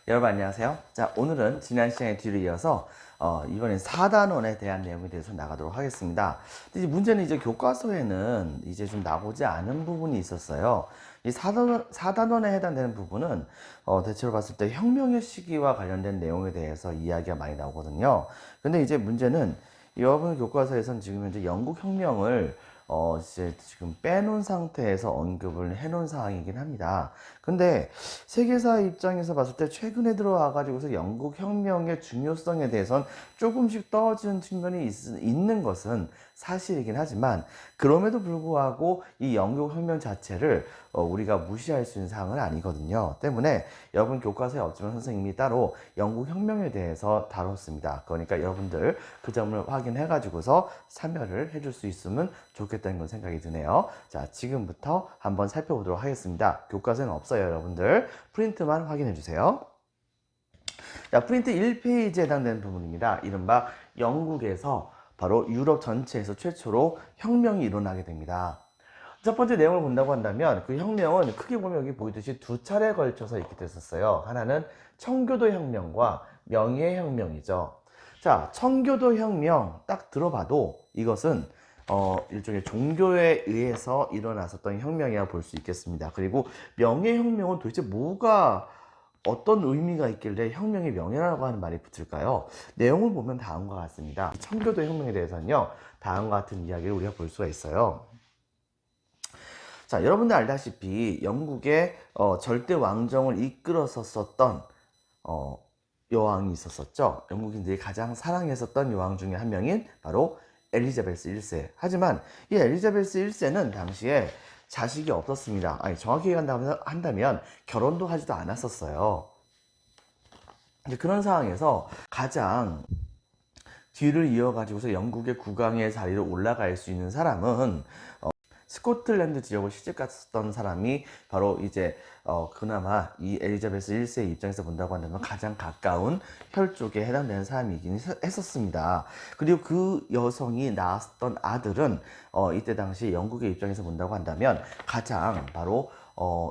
여러분 안녕하세요. 자, 오늘은 지난 시간의 뒤를 이어서 이번엔 4단원에 대한 내용에 대해서 나가도록 하겠습니다. 근데 이제 문제는 이제 교과서에는 이제 좀 나오지 않은 부분이 있었어요. 이 4단원에 해당되는 부분은 대체로 봤을 때 혁명의 시기와 관련된 내용에 대해서 이야기가 많이 나오거든요. 근데 이제 문제는 여러분 교과서에서는 지금 현재 영국 혁명을 이제 지금 빼놓은 상태에서 언급을 해놓은 상황이긴 합니다. 근데 세계사 입장에서 봤을 때 최근에 들어와 가지고서 영국 혁명의 중요성에 대해서는 조금씩 떨어지는 측면이 있는 것은 사실이긴 하지만, 그럼에도 불구하고 이 영국 혁명 자체를 우리가 무시할 수 있는 사항은 아니거든요. 때문에 여러분 교과서에 없지만 선생님이 따로 영국 혁명에 대해서 다뤘습니다. 그러니까 여러분들 그 점을 확인해 가지고서 참여를 해줄 수 있으면 좋겠다는 건 생각이 드네요. 자, 지금부터 한번 살펴보도록 하겠습니다. 교과서는 없어요, 여러분들. 프린트만 확인해 주세요. 자, 프린트 1페이지에 해당되는 부분입니다. 이른바 영국에서 바로 유럽 전체에서 최초로 혁명이 일어나게 됩니다. 첫 번째 내용을 본다고 한다면 그 혁명은 크게 보면 여기 보이듯이 두 차례에 걸쳐서 이렇게 됐었어요. 하나는 청교도 혁명과 명예혁명이죠. 자, 청교도 혁명 딱 들어봐도 이것은 일종의 종교에 의해서 일어났었던 혁명이라 볼 수 있겠습니다. 그리고 명예혁명은 도대체 뭐가 어떤 의미가 있길래 혁명의 명예라고 하는 말이 붙을까요? 내용을 보면 다음과 같습니다. 청교도 혁명에 대해서는요, 다음과 같은 이야기를 우리가 볼 수가 있어요. 자, 여러분들 알다시피 영국의 절대 왕정을 이끌었었던 여왕이 있었었죠. 영국인들이 가장 사랑했었던 여왕 중에 한 명인 바로 엘리자베스 1세. 하지만 이 엘리자베스 1세는 당시에 자식이 없었습니다. 아니, 정확히 한다면 결혼도 하지도 않았었어요. 이제 그런 상황에서 가장 뒤를 이어가지고서 영국의 국왕의 자리로 올라갈 수 있는 사람은 스코틀랜드 지역을 시집갔었던 사람이 바로 이제 그나마 이 엘리자베스 1세의 입장에서 본다고 한다면 가장 가까운 혈 쪽에 해당되는 사람이긴 했었습니다. 그리고 그 여성이 낳았던 아들은 이때 당시 영국의 입장에서 본다고 한다면 가장 바로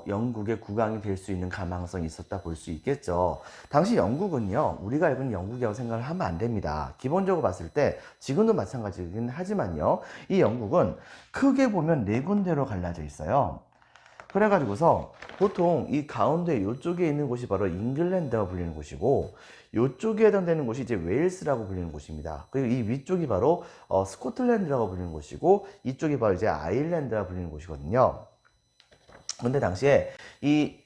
영국의 국왕이 될 수 있는 가망성이 있었다 볼 수 있겠죠. 당시 영국은요, 우리가 알고 있는 영국이라고 생각을 하면 안 됩니다. 기본적으로 봤을 때 지금도 마찬가지긴 하지만요, 이 영국은 크게 보면 네 군데로 갈라져 있어요. 그래가지고서 보통 이 가운데 이쪽에 있는 곳이 바로 잉글랜드라고 불리는 곳이고, 이쪽에 해당되는 곳이 이제 웨일스라고 불리는 곳입니다. 그리고 이 위쪽이 바로 스코틀랜드라고 불리는 곳이고, 이쪽이 바로 이제 아일랜드라고 불리는 곳이거든요. 근데 당시에 이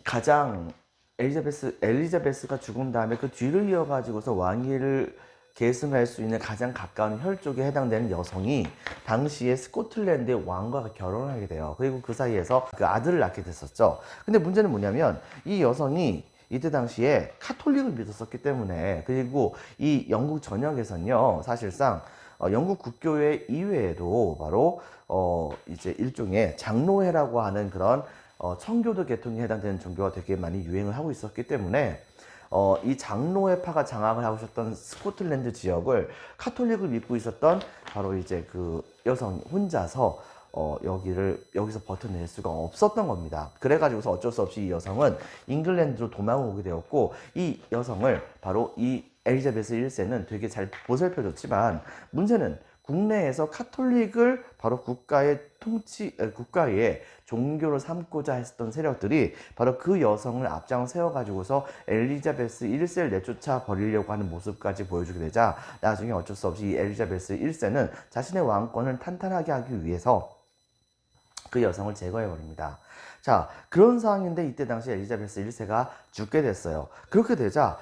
가장 엘리자베스가 죽은 다음에 그 뒤를 이어가지고서 왕위를 계승할 수 있는 가장 가까운 혈 쪽에 해당되는 여성이 당시에 스코틀랜드의 왕과 결혼을 하게 돼요. 그리고 그 사이에서 그 아들을 낳게 됐었죠. 근데 문제는 뭐냐면 이 여성이 이때 당시에 카톨릭을 믿었었기 때문에, 그리고 이 영국 전역에서는요, 사실상 영국 국교회 이외에도 바로 이제 일종의 장로회라고 하는 그런 청교도 계통에 해당되는 종교가 되게 많이 유행을 하고 있었기 때문에 이 장로회파가 장악을 하고 있었던 스코틀랜드 지역을 카톨릭을 믿고 있었던 바로 이제 그 여성 혼자서 여기서 버텨낼 수가 없었던 겁니다. 그래가지고서 어쩔 수 없이 이 여성은 잉글랜드로 도망을 오게 되었고, 이 여성을 바로 이 엘리자베스 1세는 되게 잘 보살펴줬지만, 문제는 국내에서 카톨릭을 바로 국가의 종교로 삼고자 했었던 세력들이 바로 그 여성을 앞장 세워가지고서 엘리자베스 1세를 내쫓아 버리려고 하는 모습까지 보여주게 되자, 나중에 어쩔 수 없이 이 엘리자베스 1세는 자신의 왕권을 탄탄하게 하기 위해서 그 여성을 제거해 버립니다. 자, 그런 상황인데 이때 당시 엘리자베스 1세가 죽게 됐어요. 그렇게 되자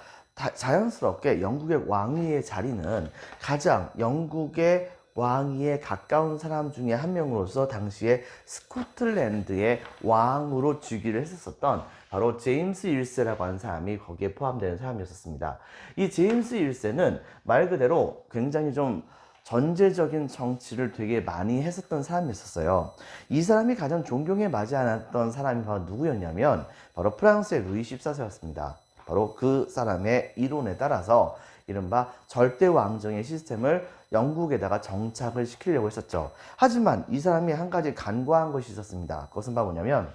자연스럽게 영국의 왕위의 자리는 가장 영국의 왕위에 가까운 사람 중에 한 명으로서 당시에 스코틀랜드의 왕으로 즉위를 했었던 바로 제임스 1세라고 하는 사람이 거기에 포함되는 사람이었습니다. 이 제임스 1세는 말 그대로 굉장히 좀 전제적인 정치를 되게 많이 했었던 사람이었어요. 이 사람이 가장 존경에 맞지 않았던 사람이 바로 누구였냐면 바로 프랑스의 루이 14세였습니다. 바로 그 사람의 이론에 따라서 이른바 절대 왕정의 시스템을 영국에다가 정착을 시키려고 했었죠. 하지만 이 사람이 한 가지 간과한 것이 있었습니다. 그것은 바로 뭐냐면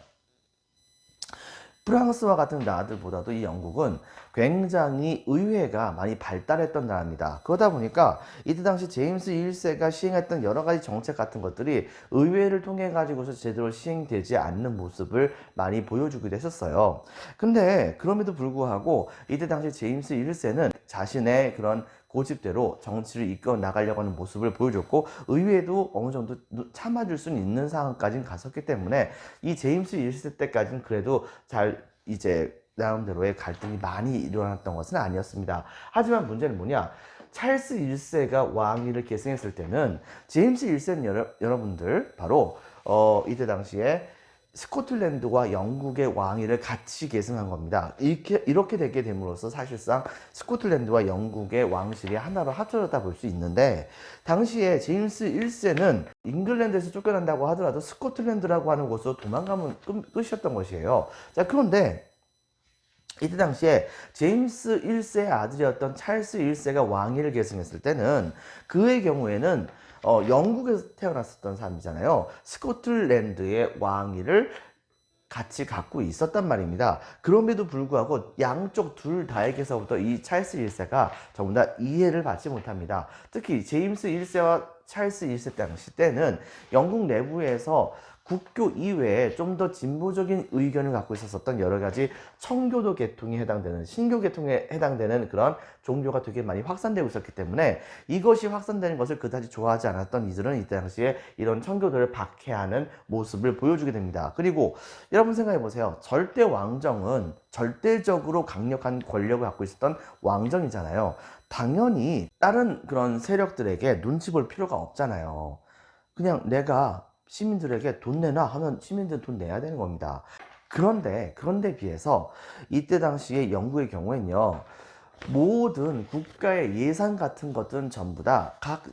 프랑스와 같은 나라들보다도 이 영국은 굉장히 의회가 많이 발달했던 나라입니다. 그러다 보니까 이때 당시 제임스 1세가 시행했던 여러 가지 정책 같은 것들이 의회를 통해 가지고서 제대로 시행되지 않는 모습을 많이 보여주기도 했었어요. 근데 그럼에도 불구하고 이때 당시 제임스 1세는 자신의 그런 고집대로 정치를 이끌어 나가려고 하는 모습을 보여줬고, 의회도 어느 정도 참아줄 수 있는 상황까지 갔었기 때문에 이 제임스 1세 때까지는 그래도 잘 이제 나름대로의 갈등이 많이 일어났던 것은 아니었습니다. 하지만 문제는 뭐냐, 찰스 1세가 왕위를 계승했을 때는 제임스 1세는 여러분들 바로 이때 당시에 스코틀랜드와 영국의 왕위를 같이 계승한 겁니다. 이렇게 되게 됨으로써 사실상 스코틀랜드와 영국의 왕실이 하나로 합쳐졌다 볼 수 있는데, 당시에 제임스 1세는 잉글랜드에서 쫓겨난다고 하더라도 스코틀랜드라고 하는 곳으로 도망가면 끝이었던 것이에요. 자, 그런데 이때 당시에 제임스 1세의 아들이었던 찰스 1세가 왕위를 계승했을 때는 그의 경우에는 영국에서 태어났었던 사람이잖아요. 스코틀랜드의 왕위를 같이 갖고 있었단 말입니다. 그럼에도 불구하고 양쪽 둘 다에게서부터 이 찰스 1세가 전부 다 이해를 받지 못합니다. 특히 제임스 1세와 찰스 1세 당시 때는 영국 내부에서 국교 이외에 좀 더 진보적인 의견을 갖고 있었던 여러 가지 청교도 계통에 해당되는, 신교 계통에 해당되는 그런 종교가 되게 많이 확산되고 있었기 때문에 이것이 확산되는 것을 그다지 좋아하지 않았던 이들은 이때 당시에 이런 청교도를 박해하는 모습을 보여주게 됩니다. 그리고 여러분 생각해 보세요. 절대 왕정은 절대적으로 강력한 권력을 갖고 있었던 왕정이잖아요. 당연히 다른 그런 세력들에게 눈치 볼 필요가 없잖아요. 그냥 내가 시민들에게 돈 내놔 하면 시민들은 돈 내야 되는 겁니다. 그런데 비해서 이때 당시에 영국의 경우에는요, 모든 국가의 예산 같은 것들은 전부 다 각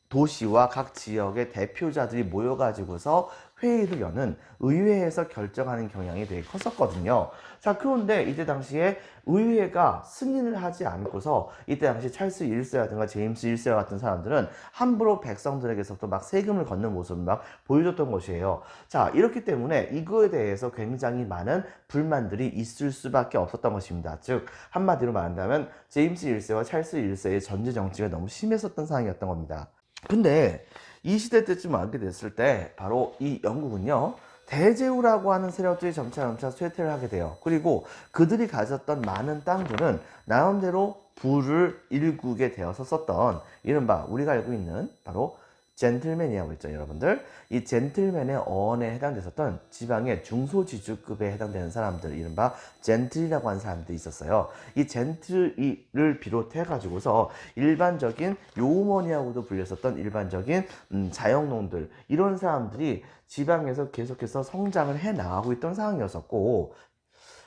도시와 각 지역의 대표자들이 모여가지고서 회의를 여는 의회에서 결정하는 경향이 되게 컸었거든요. 자, 그런데 이때 당시에 의회가 승인을 하지 않고서 이때 당시 찰스 1세라든가 제임스 1세 같은 사람들은 함부로 백성들에게서부터 막 세금을 걷는 모습을 막 보여줬던 것이에요. 자, 이렇기 때문에 이거에 대해서 굉장히 많은 불만들이 있을 수밖에 없었던 것입니다. 즉, 한마디로 말한다면 제임스 1세와 찰스 1세의 전제 정치가 너무 심했었던 상황이었던 겁니다. 근데 이 시대 때쯤 알게 됐을 때 바로 이 영국은요, 대제후라고 하는 세력들이 점차 쇠퇴를 하게 돼요. 그리고 그들이 가졌던 많은 땅들은 나름대로 부를 일구게 되었었던 이른바 우리가 알고 있는 바로 젠틀맨이라고 있죠, 여러분들. 이 젠틀맨의 어원에 해당됐었던 지방의 중소지주급에 해당되는 사람들, 이른바 젠틀이라고 하는 사람들이 있었어요. 이 젠틀을 비롯해 가지고서 일반적인 요우머니하고도 불렸었던 일반적인 자영농들, 이런 사람들이 지방에서 계속해서 성장을 해 나가고 있던 상황이었었고,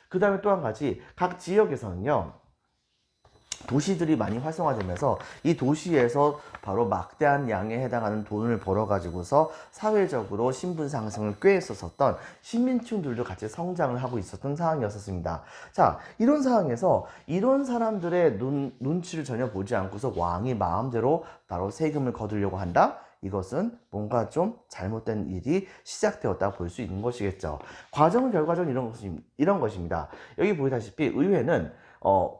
그 다음에 또 한 가지, 각 지역에서는요, 도시들이 많이 활성화되면서 이 도시에서 바로 막대한 양에 해당하는 돈을 벌어가지고서 사회적으로 신분 상승을 꾀했었던 시민층들도 같이 성장을 하고 있었던 상황이었습니다. 자, 이런 상황에서 이런 사람들의 눈치를 전혀 보지 않고서 왕이 마음대로 바로 세금을 거두려고 한다? 이것은 뭔가 좀 잘못된 일이 시작되었다 볼 수 있는 것이겠죠. 과정은 결과적으로 이런 것입니다. 여기 보시다시피 의회는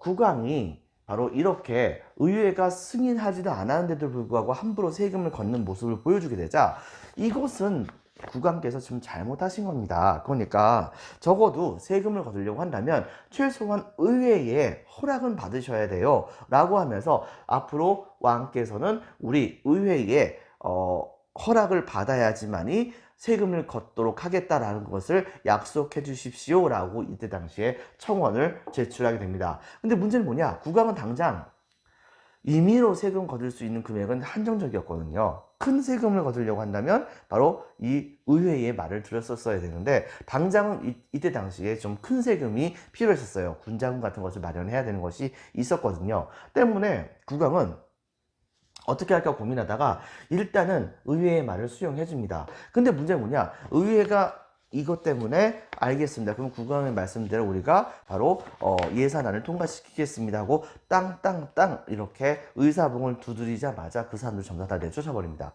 국왕이 바로 이렇게 의회가 승인하지도 않았는데도 불구하고 함부로 세금을 걷는 모습을 보여주게 되자, 이것은 국왕께서 좀 잘못하신 겁니다. 그러니까 적어도 세금을 거두려고 한다면 최소한 의회의 허락은 받으셔야 돼요 라고 하면서 앞으로 왕께서는 우리 의회의 허락을 받아야지만이 세금을 걷도록 하겠다라는 것을 약속해 주십시오 라고 이때 당시에 청원을 제출하게 됩니다. 근데 문제는 뭐냐, 국왕은 당장 임의로 세금 거둘 수 있는 금액은 한정적이었거든요. 큰 세금을 거두려고 한다면 바로 이 의회의 말을 들었었어야 되는데, 당장은 이때 당시에 좀 큰 세금이 필요했었어요. 군자금 같은 것을 마련해야 되는 것이 있었거든요. 때문에 국왕은 어떻게 할까 고민하다가 일단은 의회의 말을 수용해 줍니다. 근데 문제는 뭐냐, 의회가 이것 때문에 알겠습니다, 그럼 국왕의 말씀대로 우리가 바로 예산안을 통과시키겠습니다 하고 땅 이렇게 의사봉을 두드리자마자 그 사람들 전부 다 내쫓아 버립니다.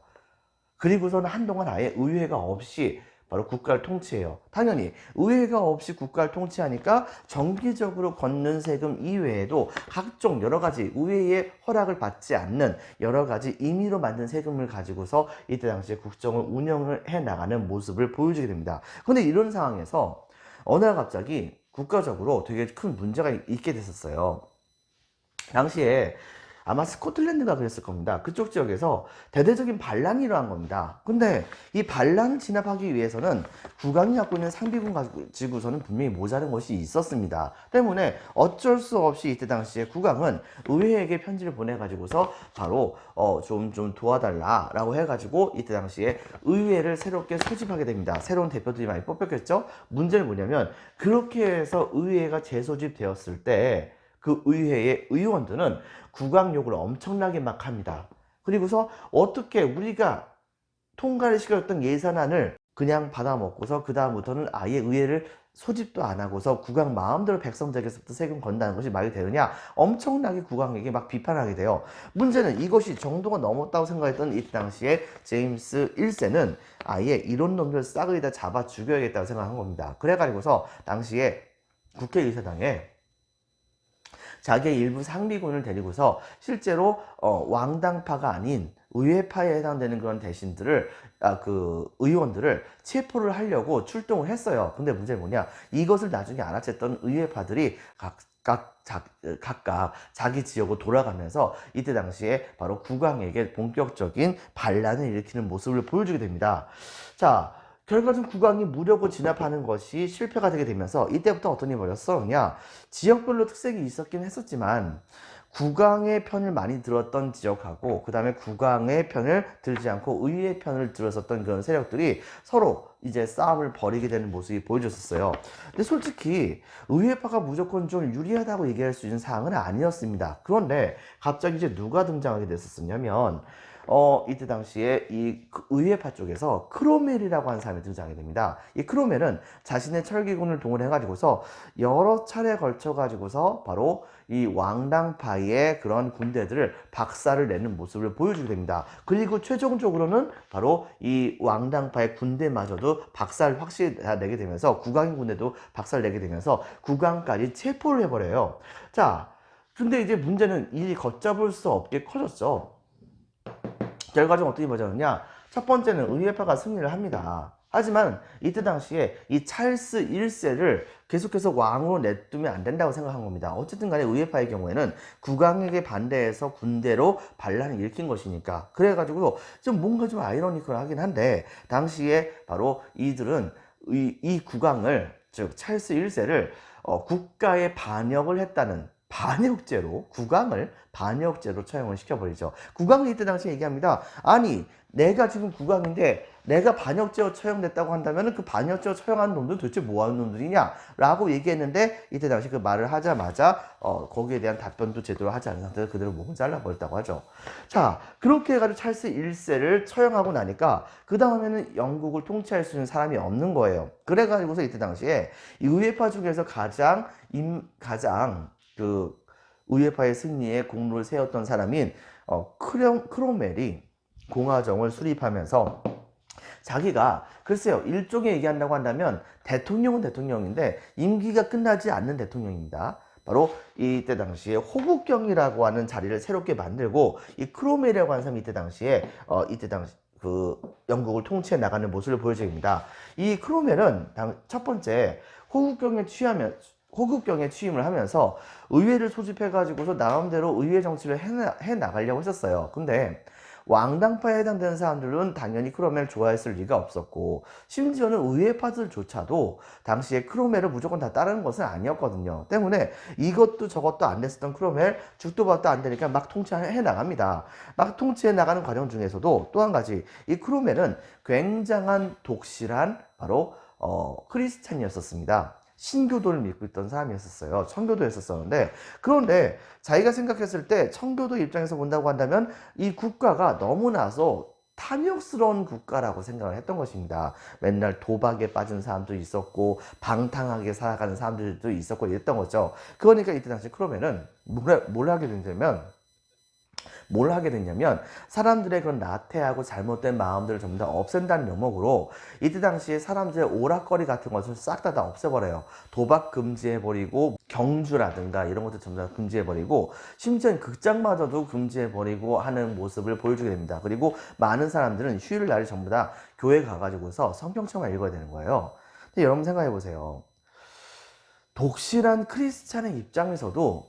그리고서는 한동안 아예 의회가 없이 바로 국가를 통치해요. 당연히 의회가 없이 국가를 통치하니까 정기적으로 걷는 세금 이외에도 각종 여러 가지 의회의 허락을 받지 않는 여러 가지 임의로 만든 세금을 가지고서 이때 당시에 국정을 운영을 해 나가는 모습을 보여주게 됩니다. 그런데 이런 상황에서 어느 날 갑자기 국가적으로 되게 큰 문제가 있게 됐었어요. 당시에 아마 스코틀랜드가 그랬을 겁니다. 그쪽 지역에서 대대적인 반란이 일어난 겁니다. 근데 이 반란을 진압하기 위해서는 국왕이 갖고 있는 상비군 가지고서는 분명히 모자른 것이 있었습니다. 때문에 어쩔 수 없이 이때 당시에 국왕은 의회에게 편지를 보내가지고서 바로 좀 도와달라라고 해가지고 이때 당시에 의회를 새롭게 소집하게 됩니다. 새로운 대표들이 많이 뽑혔겠죠? 문제는 뭐냐면 그렇게 해서 의회가 재소집되었을 때 그 의회의 의원들은 국왕 욕을 엄청나게 막 합니다. 그리고서 어떻게 우리가 통과를 시켰던 예산안을 그냥 받아먹고서 그 다음부터는 아예 의회를 소집도 안 하고서 국왕 마음대로 백성들에게서부터 세금 건다는 것이 말이 되느냐, 엄청나게 국왕에게 막 비판하게 돼요. 문제는 이것이 정도가 넘었다고 생각했던 이때 당시에 제임스 1세는 아예 이런 놈들 싹을 다 잡아 죽여야겠다고 생각한 겁니다. 그래가지고서 당시에 국회의사당에 자기의 일부 상비군을 데리고서 실제로 왕당파가 아닌 의회파에 해당되는 그런 대신들을 의원들을 체포를 하려고 출동을 했어요. 근데 문제는 뭐냐, 이것을 나중에 알아챘던 의회파들이 각각 자기 지역으로 돌아가면서 이때 당시에 바로 국왕에게 본격적인 반란을 일으키는 모습을 보여주게 됩니다. 자, 결과적으로 국왕이 무력을 진압하는 것이 실패가 되게 되면서 이때부터 어떤 일이 벌였었냐, 지역별로 특색이 있었긴 했었지만 국왕의 편을 많이 들었던 지역하고 그 다음에 국왕의 편을 들지 않고 의회의 편을 들었었던 그런 세력들이 서로 이제 싸움을 벌이게 되는 모습이 보여줬었어요. 근데 솔직히 의회파가 무조건 좀 유리하다고 얘기할 수 있는 사항은 아니었습니다. 그런데 갑자기 이제 누가 등장하게 됐었냐면 이때 당시에 이 의회파 쪽에서 크로멜이라고 하는 사람이 등장하게 됩니다. 이 크로멜은 자신의 철기군을 동원해가지고서 여러 차례 걸쳐가지고서 바로 이 왕당파의 그런 군대들을 박살을 내는 모습을 보여주게 됩니다. 그리고 최종적으로는 바로 이 왕당파의 군대마저도 박살 확실히 내게 되면서 국왕의 군대도 박살 내게 되면서 국왕까지 체포를 해버려요. 자, 근데 이제 문제는 일이 걷잡을 수 없게 커졌죠. 결과적으로 어떻게 벌어졌느냐, 첫 번째는 의회파가 승리를 합니다. 하지만 이때 당시에 이 찰스 1세를 계속해서 왕으로 내두면 안 된다고 생각한 겁니다. 어쨌든 간에 의회파의 경우에는 국왕에게 반대해서 군대로 반란을 일으킨 것이니까. 그래가지고 좀 뭔가 좀 아이러니컬하긴 한데 당시에 바로 이들은 이 국왕을, 즉 찰스 1세를 국가에 반역을 했다는 반역죄로, 국왕을 반역죄로 처형을 시켜버리죠. 국왕은 이때 당시에 얘기합니다. 아니, 내가 지금 국왕인데 내가 반역죄로 처형됐다고 한다면 그 반역죄로 처형한 놈들 도대체 뭐하는 놈들이냐 라고 얘기했는데 이때 당시 그 말을 하자마자 거기에 대한 답변도 제대로 하지 않은 상태에서 그대로 목을 잘라버렸다고 하죠. 자, 그렇게 해가지고 찰스 1세를 처형하고 나니까 그 다음에는 영국을 통치할 수 있는 사람이 없는 거예요. 그래가지고서 이때 당시에 이 의회파 중에서 가장 그 의회파의 승리에 공로를 세웠던 사람인 크로멜이 공화정을 수립하면서 자기가, 글쎄요, 일종의 얘기한다고 한다면 대통령은 대통령인데 임기가 끝나지 않는 대통령입니다. 바로 이때 당시에 호국경이라고 하는 자리를 새롭게 만들고 이 크로멜이라고 하는 사람이 이때 당시 그 영국을 통치해 나가는 모습을 보여줍니다. 이 크로멜은 첫 번째 호국경에 취임을 하면서 의회를 소집해가지고서 나름대로 의회 정치를 해 나가려고 했었어요. 근데 왕당파에 해당되는 사람들은 당연히 크로멜을 좋아했을 리가 없었고, 심지어는 의회파들조차도 당시에 크로멜을 무조건 다 따르는 것은 아니었거든요. 때문에 이것도 저것도 안 됐었던 크로멜, 죽도 밥도 안 되니까 막 통치해 나갑니다. 막 통치해 나가는 과정 중에서도 또 한 가지, 이 크로멜은 굉장한 독실한 바로 크리스찬이었었습니다. 신교도를 믿고 있던 사람이었었어요. 청교도였었는데, 그런데 자기가 생각했을 때 청교도 입장에서 본다고 한다면 이 국가가 너무나도 탐욕스러운 국가라고 생각을 했던 것입니다. 맨날 도박에 빠진 사람도 있었고 방탕하게 살아가는 사람들도 있었고 이랬던 거죠. 그러니까 이때 당시 크로멜은 뭘 하게 되냐면 뭘 하게 됐냐면 사람들의 그런 나태하고 잘못된 마음들을 전부 다 없앤다는 명목으로 이때 당시에 사람들의 오락거리 같은 것을 싹 다 없애버려요. 도박 금지해버리고 경주라든가 이런 것들 전부 다 금지해버리고 심지어 극장마저도 금지해버리고 하는 모습을 보여주게 됩니다. 그리고 많은 사람들은 휴일날이 전부 다 교회 가가지고서 성경책만 읽어야 되는 거예요. 근데 여러분 생각해보세요. 독실한 크리스찬의 입장에서도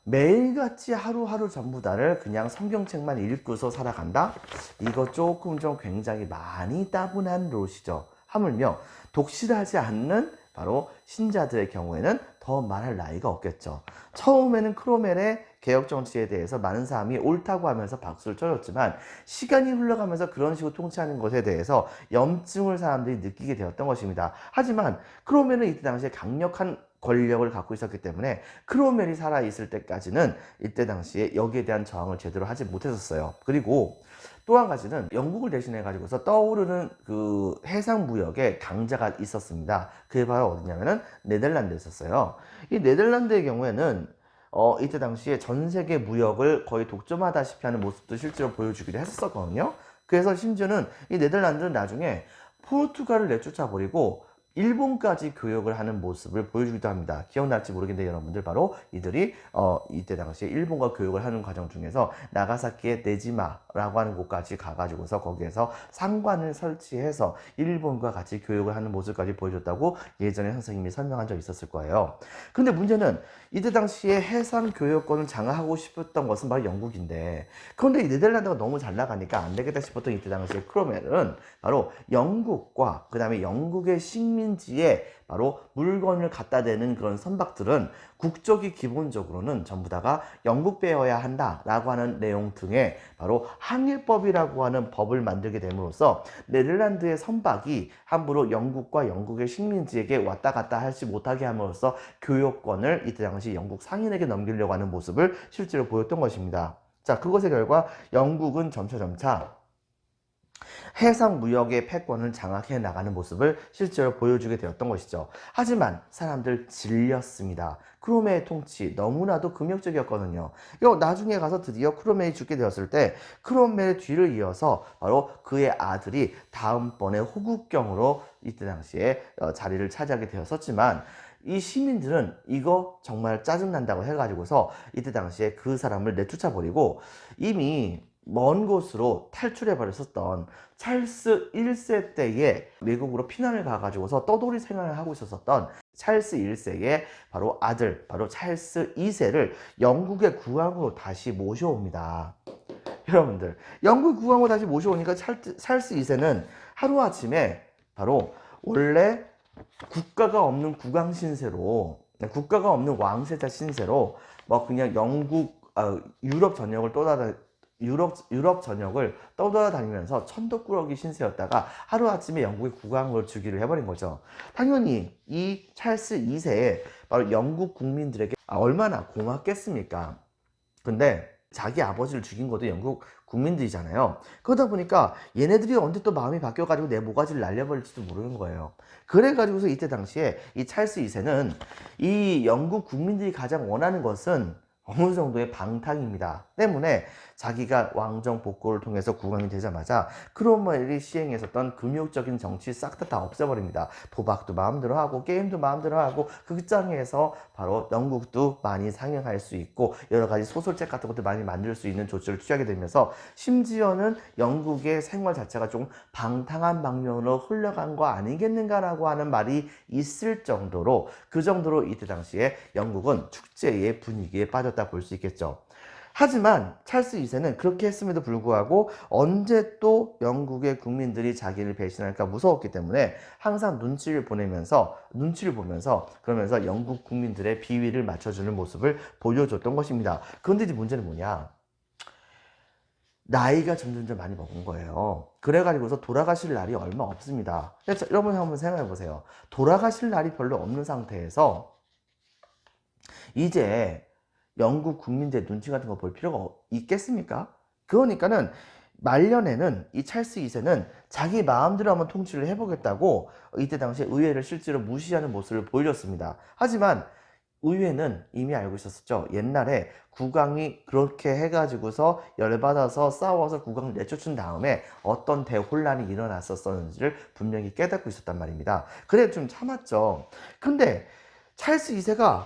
매일같이 하루하루 전부 다를 그냥 성경책만 읽고서 살아간다? 이거 조금 좀 굉장히 많이 따분한 노릇이죠. 하물며 독실하지 않는 바로 신자들의 경우에는 더 말할 나위가 없겠죠. 처음에는 크로멜의 개혁 정치에 대해서 많은 사람이 옳다고 하면서 박수를 쳐줬지만 시간이 흘러가면서 그런 식으로 통치하는 것에 대해서 염증을 사람들이 느끼게 되었던 것입니다. 하지만 크로멜은 이때 당시에 강력한 권력을 갖고 있었기 때문에 크로멜이 살아있을 때까지는 이때 당시에 여기에 대한 저항을 제대로 하지 못했었어요. 그리고 또 한 가지는 영국을 대신해 가지고서 떠오르는 그 해상 무역의 강자가 있었습니다. 그게 바로 어디냐면은 네덜란드에 있었어요. 이 네덜란드의 경우에는 이때 당시에 전 세계 무역을 거의 독점하다시피 하는 모습도 실제로 보여주기도 했었거든요. 그래서 심지어는 이 네덜란드는 나중에 포르투갈을 내쫓아 버리고 일본까지 교역을 하는 모습을 보여주기도 합니다. 기억날지 모르겠는데 여러분들 바로 이들이 이때 당시에 일본과 교역을 하는 과정 중에서 나가사키의 네지마라고 하는 곳까지 가가지고서 거기에서 상관을 설치해서 일본과 같이 교역을 하는 모습까지 보여줬다고 예전에 선생님이 설명한 적이 있었을 거예요. 근데 문제는 이때 당시에 해상 교역권을 장악하고 싶었던 것은 바로 영국인데, 그런데 이 네덜란드가 너무 잘 나가니까 안 되겠다 싶었던 이때 당시에 크로멜은 바로 영국과 그 다음에 영국의 식민지에 바로 물건을 갖다 대는 그런 선박들은 국적이 기본적으로는 전부 다가 영국 빼어야 한다라고 하는 내용 등의 바로 항해법이라고 하는 법을 만들게 됨으로써 네덜란드의 선박이 함부로 영국과 영국의 식민지에게 왔다 갔다 하지 못하게 함으로써 교역권을 이때 당시 영국 상인에게 넘기려고 하는 모습을 실제로 보였던 것입니다. 자, 그것의 결과 영국은 점차 해상 무역의 패권을 장악해 나가는 모습을 실제로 보여주게 되었던 것이죠. 하지만 사람들 질렸습니다. 크로멜의 통치 너무나도 금욕적이었거든요. 나중에 가서 드디어 크로멜이 죽게 되었을 때 크로멜의 뒤를 이어서 바로 그의 아들이 다음번에 호국경으로 이때 당시에 자리를 차지하게 되었었지만, 이 시민들은 이거 정말 짜증난다고 해가지고서 이때 당시에 그 사람을 내쫓아 버리고 이미 먼 곳으로 탈출해 버렸었던 찰스 1세 때에 미국으로 피난을 가가지고서 떠돌이 생활을 하고 있었던 찰스 1세의 바로 아들, 바로 찰스 2세를 영국의 국왕으로 다시 모셔옵니다. 여러분들, 영국 국왕으로 다시 모셔오니까 찰스 2세는 하루아침에 바로 원래 국가가 없는 국왕 신세로, 국가가 없는 왕세자 신세로 뭐 그냥 유럽 전역을 떠돌아다니면서 천덕꾸러기 신세였다가 하루아침에 영국의 국왕으로 즉위를 해버린 거죠. 당연히 이 찰스 2세에 바로 영국 국민들에게 얼마나 고맙겠습니까? 근데 자기 아버지를 죽인 것도 영국 국민들이잖아요. 그러다 보니까 얘네들이 언제 또 마음이 바뀌어가지고 내 모가지를 날려버릴지도 모르는 거예요. 그래가지고서 이때 당시에 이 찰스 2세는 이 영국 국민들이 가장 원하는 것은 어느 정도의 방탕입니다. 때문에 자기가 왕정 복구를 통해서 국왕이 되자마자 크롬웰이 시행했었던 금욕적인 정치 싹 다 없애버립니다. 도박도 마음대로 하고 게임도 마음대로 하고 극장에서 바로 영국도 많이 상영할 수 있고 여러 가지 소설책 같은 것도 많이 만들 수 있는 조치를 취하게 되면서 심지어는 영국의 생활 자체가 좀 방탕한 방면으로 흘러간 거 아니겠는가라고 하는 말이 있을 정도로, 그 정도로 이때 당시에 영국은 축제의 분위기에 빠졌다 볼 수 있겠죠. 하지만 찰스 2세는 그렇게 했음에도 불구하고 언제 또 영국의 국민들이 자기를 배신할까 무서웠기 때문에 항상 눈치를 보면서 그러면서 영국 국민들의 비위를 맞춰주는 모습을 보여줬던 것입니다. 그런데 이제 문제는 뭐냐? 나이가 점점 많이 먹은 거예요. 그래가지고서 돌아가실 날이 얼마 없습니다. 여러분 한번 생각해 보세요. 돌아가실 날이 별로 없는 상태에서 이제 영국 국민들의 눈치 같은 거 볼 필요가 있겠습니까? 그러니까는 말년에는 이 찰스 2세는 자기 마음대로 한번 통치를 해보겠다고 이때 당시에 의회를 실제로 무시하는 모습을 보여줬습니다. 하지만 의회는 이미 알고 있었죠. 옛날에 국왕이 그렇게 해가지고서 열받아서 싸워서 국왕을 내쫓은 다음에 어떤 대혼란이 일어났었는지를 분명히 깨닫고 있었단 말입니다. 그래 좀 참았죠. 근데 찰스 2세가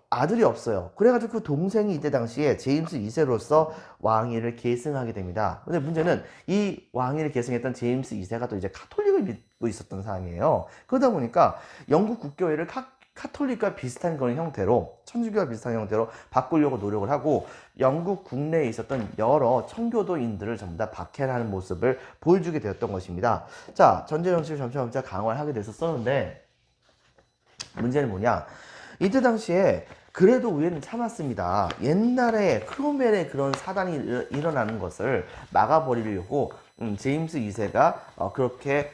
아들이 없어요. 그래가지고 그 동생이 이때 당시에 제임스 2세로서 왕위를 계승하게 됩니다. 근데 문제는 이 왕위를 계승했던 제임스 2세가 또 이제 카톨릭을 믿고 있었던 사람이에요. 그러다 보니까 영국 국교회를 카톨릭과 비슷한 그런 형태로, 천주교와 비슷한 형태로 바꾸려고 노력을 하고 영국 국내에 있었던 여러 청교도인들을 전부 다 박해하는 모습을 보여주게 되었던 것입니다. 자, 전제 정치를 점차 강화를 하게 됐었는데 문제는 뭐냐? 이때 당시에 그래도 의회는 참았습니다. 옛날에 크롬웰의 그런 사단이 일어나는 것을 막아버리려고 제임스 2세가 그렇게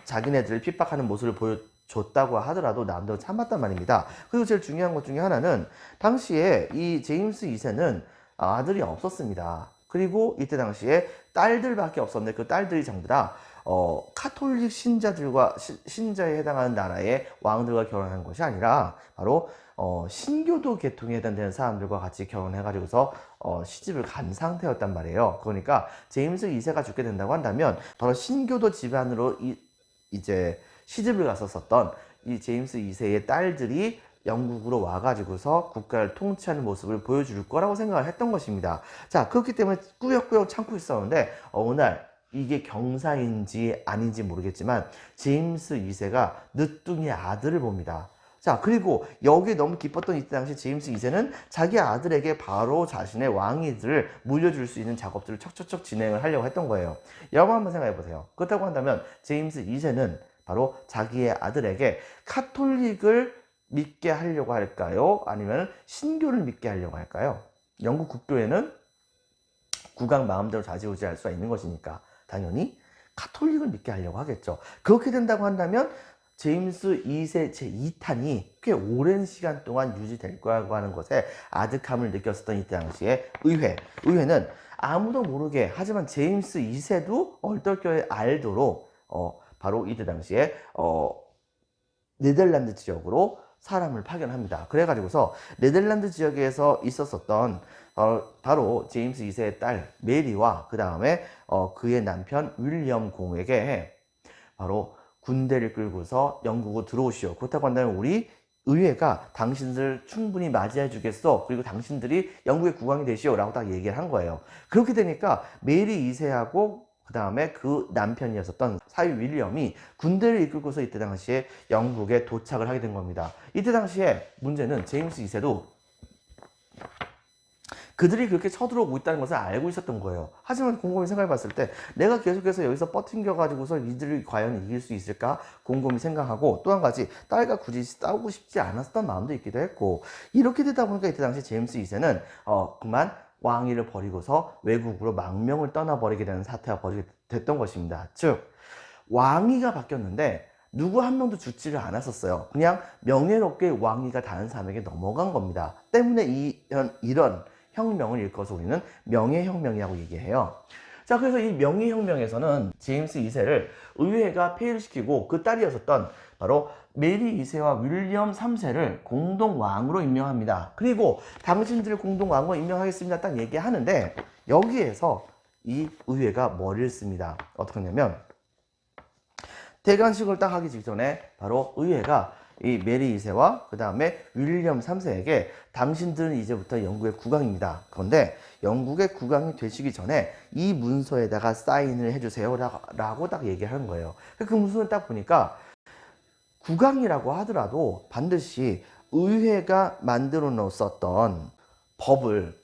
자기네들을 핍박하는 모습을 보여줬다고 하더라도 남도 참았단 말입니다. 그리고 제일 중요한 것 중에 하나는 당시에 이 제임스 2세는 아들이 없었습니다. 그리고 이때 당시에 딸들밖에 없었는데 그 딸들이 전부 다 카톨릭 신자들과 신자에 해당하는 나라의 왕들과 결혼한 것이 아니라 바로 신교도 계통에 해당되는 사람들과 같이 결혼해가지고서 시집을 간 상태였단 말이에요. 그러니까 제임스 2세가 죽게 된다고 한다면 바로 신교도 집안으로 이제 시집을 갔었던 이 제임스 2세의 딸들이 영국으로 와가지고서 국가를 통치하는 모습을 보여줄 거라고 생각을 했던 것입니다. 자, 그렇기 때문에 꾸역꾸역 참고 있었는데 어느 날 이게 경사인지 아닌지 모르겠지만 제임스 2세가 늦둥이 아들을 봅니다. 자, 그리고 여기에 너무 기뻤던 이때 당시 제임스 2세는 자기 아들에게 바로 자신의 왕위를 물려줄 수 있는 작업들을 척척척 진행을 하려고 했던 거예요. 여러분 한번 생각해 보세요. 그렇다고 한다면 제임스 2세는 바로 자기의 아들에게 카톨릭을 믿게 하려고 할까요? 아니면 신교를 믿게 하려고 할까요? 영국 국교회는 국왕 마음대로 좌지우지할 수가 있는 것이니까 당연히 카톨릭을 믿게 하려고 하겠죠. 그렇게 된다고 한다면 제임스 2세 제2탄이 꽤 오랜 시간 동안 유지될 거라고 하는 것에 아득함을 느꼈었던 이때 당시에 의회는 아무도 모르게, 하지만 제임스 2세도 얼떨결에 알도록 바로 이때 당시에 네덜란드 지역으로 사람을 파견합니다. 그래가지고서 네덜란드 지역에서 있었었던 바로 제임스 2세의 딸 메리와 그 다음에 그의 남편 윌리엄 공에게 바로 군대를 끌고서 영국으로 들어오시오. 그렇다고 한다면 우리 의회가 당신들 충분히 맞이해 주겠어. 그리고 당신들이 영국의 국왕이 되시오. 라고 딱 얘기를 한 거예요. 그렇게 되니까 메리 2세하고 그 다음에 그 남편이었었던 사위 윌리엄이 군대를 이끌고서 이때 당시에 영국에 도착을 하게 된 겁니다. 이때 당시에 문제는 제임스 2세도 그들이 그렇게 쳐들어오고 있다는 것을 알고 있었던 거예요. 하지만 곰곰이 생각해 봤을 때 내가 계속해서 여기서 버팅겨 가지고서 이들을 과연 이길 수 있을까 곰곰이 생각하고, 또 한 가지 딸과 굳이 싸우고 싶지 않았던 마음도 있기도 했고, 이렇게 되다 보니까 이때 당시 제임스 2세는 그만 왕위를 버리고서 외국으로 망명을 떠나버리게 되는 사태가 벌어지게 됐던 것입니다. 즉 왕위가 바뀌었는데 누구 한 명도 죽지를 않았었어요. 그냥 명예롭게 왕위가 다른 사람에게 넘어간 겁니다. 때문에 이런 혁명을 일컬어서 우리는 명예혁명이라고 얘기해요. 자, 그래서 이 명예혁명에서는 제임스 2세를 의회가 폐위를 시키고 그 딸이었었던 바로 메리 2세와 윌리엄 3세를 공동왕으로 임명합니다. 그리고 당신들을 공동왕으로 임명하겠습니다. 딱 얘기하는데 여기에서 이 의회가 머리를 씁니다. 어떻게 하냐면 대관식을 딱 하기 직전에 바로 의회가 이 메리 2세와 그 다음에 윌리엄 3세에게 당신들은 이제부터 영국의 국왕입니다. 그런데 영국의 국왕이 되시기 전에 이 문서에다가 사인을 해주세요 라고 딱 얘기하는 거예요. 그 문서를 딱 보니까 국왕이라고 하더라도 반드시 의회가 만들어 놓았었던 법을,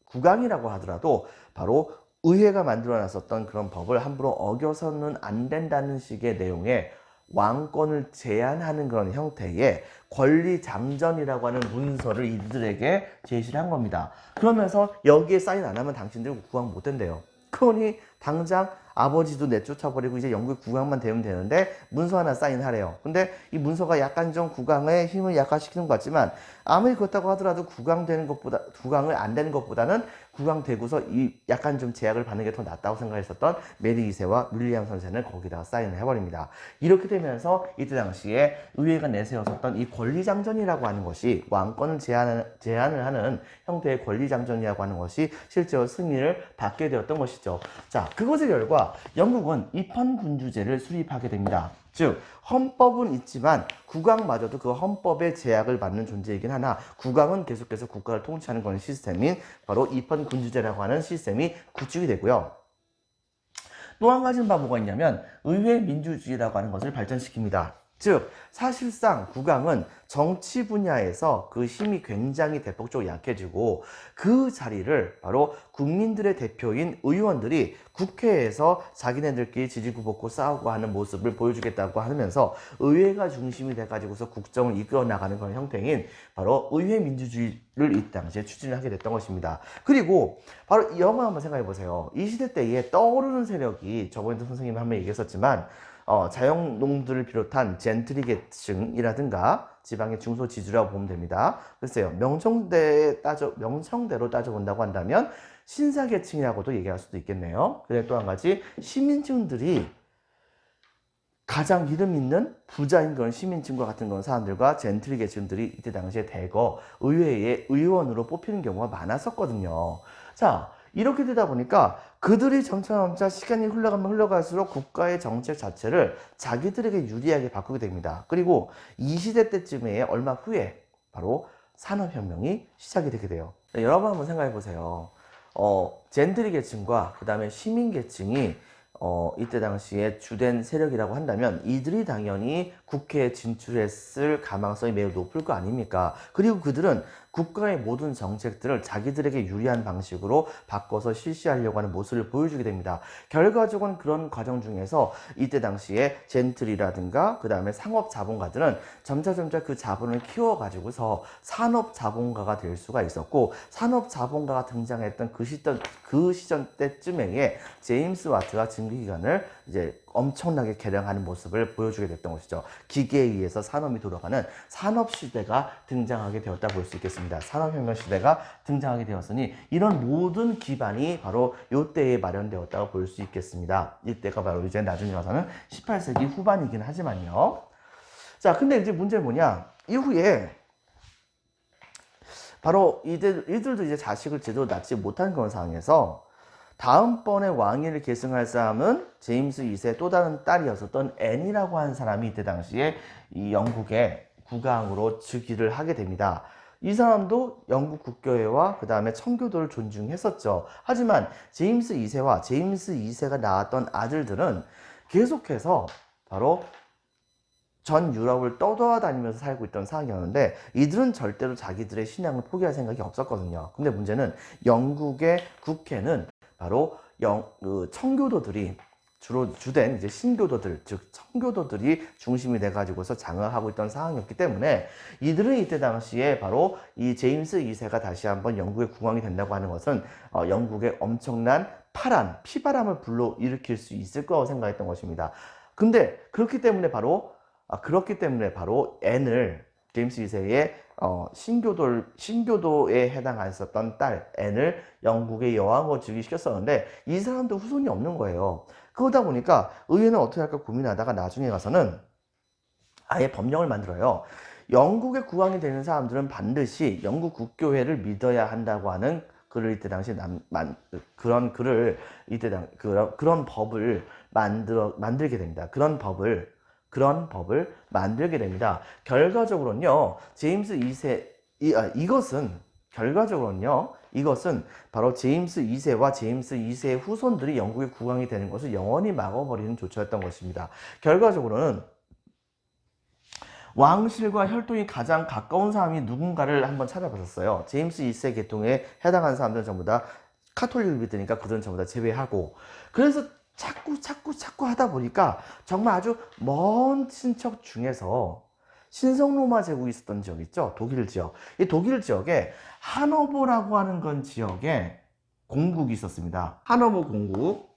국왕이라고 하더라도 바로 의회가 만들어 놨었던 그런 법을 함부로 어겨서는 안 된다는 식의 내용의 왕권을 제한하는 그런 형태의 권리장전이라고 하는 문서를 이들에게 제시를 한 겁니다. 그러면서 여기에 사인 안 하면 당신들 국왕 못 된대요. 그러니 당장 아버지도 내쫓아버리고 이제 영국의 국왕만 되면 되는데 문서 하나 사인하래요. 근데 이 문서가 약간 좀 국왕의 힘을 약화시키는 것 같지만 아무리 그렇다고 하더라도 국왕 되는 것보다, 국왕을 안 되는 것보다는 국왕되고서 이 약간 좀 제약을 받는 게 더 낫다고 생각했었던 메리 2세와 윌리엄 3세는 거기다가 사인을 해버립니다. 이렇게 되면서 이때 당시에 의회가 내세웠었던 이 권리장전이라고 하는 것이 왕권을 제한을 하는 형태의 권리장전이라고 하는 것이 실제로 승인을 받게 되었던 것이죠. 자, 그것의 결과 영국은 입헌군주제를 수립하게 됩니다. 즉 헌법은 있지만 국왕마저도 그 헌법의 제약을 받는 존재이긴 하나 국왕은 계속해서 국가를 통치하는 그런 시스템인 바로 입헌군주제라고 하는 시스템이 구축이 되고요. 또 한 가지는 뭐가 있냐면 의회 민주주의라고 하는 것을 발전시킵니다. 즉 사실상 국왕은 정치 분야에서 그 힘이 굉장히 대폭적으로 약해지고 그 자리를 바로 국민들의 대표인 의원들이 국회에서 자기네들끼리 지지구볶고 싸우고 하는 모습을 보여주겠다고 하면서 의회가 중심이 돼가지고서 국정을 이끌어 나가는 그런 형태인 바로 의회 민주주의를 이 당시에 추진을 하게 됐던 것입니다. 그리고 바로 이 영화 한번 생각해 보세요. 이 시대 때에 떠오르는 세력이 저번에도 선생님이 한번 얘기했었지만 자영농들을 비롯한 젠트리 계층이라든가 지방의 중소지주라고 보면 됩니다. 글쎄요, 명성대로 따져본다고 한다면 신사계층이라고도 얘기할 수도 있겠네요. 그리고 또 한 가지 시민층들이 가장 이름 있는 부자인 그런 시민층과 같은 그런 사람들과 젠트리 계층들이 이때 당시에 대거 의회의 의원으로 뽑히는 경우가 많았었거든요. 자, 이렇게 되다 보니까 그들이 점차 시간이 흘러가면 흘러갈수록 국가의 정책 자체를 자기들에게 유리하게 바꾸게 됩니다. 그리고 이 시대 때쯤에 얼마 후에 바로 산업혁명이 시작이 되게 돼요. 여러분 한번 생각해 보세요. 젠트리 계층과 그 다음에 시민 계층이 이때 당시에 주된 세력이라고 한다면 이들이 당연히 국회에 진출했을 가망성이 매우 높을 거 아닙니까? 그리고 그들은 국가의 모든 정책들을 자기들에게 유리한 방식으로 바꿔서 실시하려고 하는 모습을 보여주게 됩니다. 결과적으로는 그런 과정 중에서 이때 당시에 젠틀이라든가 그 다음에 상업자본가들은 점차 그 자본을 키워가지고서 산업자본가가 될 수가 있었고 산업자본가가 등장했던 그 시점 때쯤에 제임스 와트가 증기기관을 이제 엄청나게 개량하는 모습을 보여주게 됐던 것이죠. 기계에 의해서 산업이 돌아가는 산업시대가 등장하게 되었다 볼 수 있겠습니다. 산업혁명 시대가 등장하게 되었으니 이런 모든 기반이 바로 이때에 마련되었다고 볼 수 있겠습니다. 이때가 바로 이제 나중에 와서는 18세기 후반이긴 하지만요. 자, 근데 이제 문제는 뭐냐? 이후에 바로 이들도 이제 자식을 제대로 낳지 못한 그런 상황에서 다음번에 왕위를 계승할 사람은 제임스 2세 또 다른 딸이었었던 앤이라고 하는 사람이 이때 당시에 이 영국의 국왕으로 즉위를 하게 됩니다. 이 사람도 영국 국교회와 그 다음에 청교도를 존중했었죠. 하지만 제임스 2세와 제임스 2세가 낳았던 아들들은 계속해서 바로 전 유럽을 떠돌아다니면서 살고 있던 상황이었는데 이들은 절대로 자기들의 신앙을 포기할 생각이 없었거든요. 근데 문제는 영국의 국회는 바로 청교도들이 주된 이제 신교도들, 즉 청교도들이 중심이 돼가지고서 장악하고 있던 상황이었기 때문에 이들은 이때 당시에 바로 이 제임스 2세가 다시 한번 영국의 국왕이 된다고 하는 것은 영국의 엄청난 피바람을 불러일으킬 수 있을 거라고 생각했던 것입니다. 근데 그렇기 때문에 바로 앤을 제임스 2세의 신교도에 해당했었던 딸 앤을 영국의 여왕으로 즉위시켰었는데 이 사람도 후손이 없는 거예요. 그러다 보니까 의회는 어떻게 할까 고민하다가 나중에 가서는 아예 법령을 만들어요. 영국의 국왕이 되는 사람들은 반드시 영국 국교회를 믿어야 한다고 하는 글을 이때 당시에 그런 법을 만들게 됩니다. 그런 법을 만들게 됩니다. 결과적으로는요, 제임스 2세, 이것은 바로 제임스 2세와 제임스 2세의 후손들이 영국의 국왕이 되는 것을 영원히 막아버리는 조처였던 것입니다. 결과적으로는 왕실과 혈통이 가장 가까운 사람이 누군가를 한번 찾아봤었어요. 제임스 2세 계통에 해당하는 사람들은 전부 다 카톨릭을 믿으니까 그들은 전부 다 제외하고, 그래서 자꾸 하다 보니까 정말 아주 먼 친척 중에서 신성로마 제국이 있었던 지역 있죠? 독일 지역. 이 독일 지역에 하노버라고 하는 건 지역에 공국이 있었습니다. 하노버 공국.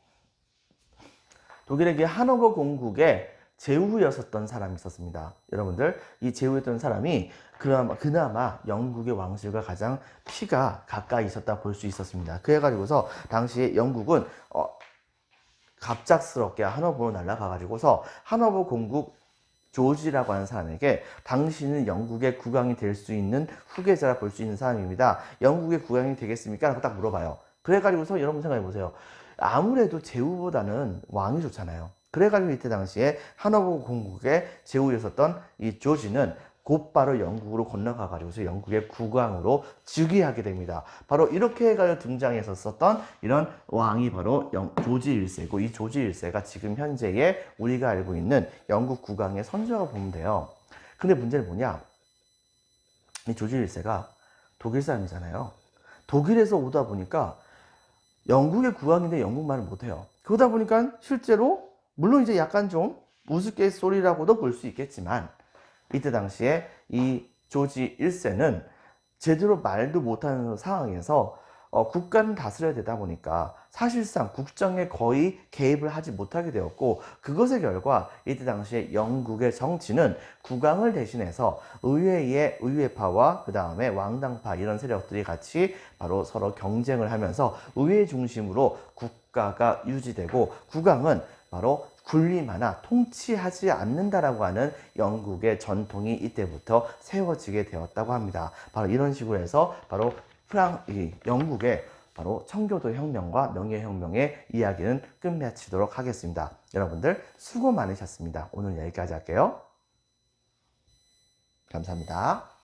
독일의 그 하노버 공국에 제후였었던 사람이 있었습니다. 여러분들, 이 제후였던 사람이 그나마 영국의 왕실과 가장 피가 가까이 있었다 볼 수 있었습니다. 그래가지고서 당시에 영국은 갑작스럽게 하노버로 날아가가지고서 하노버 공국 조지라고 하는 사람에게 당신은 영국의 국왕이 될 수 있는 후계자라 볼 수 있는 사람입니다. 영국의 국왕이 되겠습니까? 라고 딱 물어봐요. 그래가지고서 여러분 생각해 보세요. 아무래도 제후보다는 왕이 좋잖아요. 그래가지고 이때 당시에 하노버 공국의 제후였었던 이 조지는 곧바로 영국으로 건너가가지고서 영국의 국왕으로 즉위하게 됩니다. 바로 이렇게 해가지고 등장했었던 이런 왕이 바로 조지 1세고, 이 조지 1세가 지금 현재의 우리가 알고 있는 영국 국왕의 선조라고 보면 돼요. 근데 문제는 뭐냐? 이 조지 1세가 독일 사람이잖아요. 독일에서 오다 보니까 영국의 국왕인데 영국말을 못해요. 그러다 보니까 실제로 물론 이제 약간 좀 우스갯소리라고도 볼 수 있겠지만, 이때 당시에 이 조지 1세는 제대로 말도 못하는 상황에서 국가를 다스려야 되다 보니까 사실상 국정에 거의 개입을 하지 못하게 되었고, 그것의 결과 이때 당시에 영국의 정치는 국왕을 대신해서 의회파와 그 다음에 왕당파 이런 세력들이 같이 바로 서로 경쟁을 하면서 의회 중심으로 국가가 유지되고, 국왕은 바로 군림하나 통치하지 않는다라고 하는 영국의 전통이 이때부터 세워지게 되었다고 합니다. 바로 이런 식으로 해서 바로 영국의 바로 청교도 혁명과 명예혁명의 이야기는 끝마치도록 하겠습니다. 여러분들 수고 많으셨습니다. 오늘 여기까지 할게요. 감사합니다.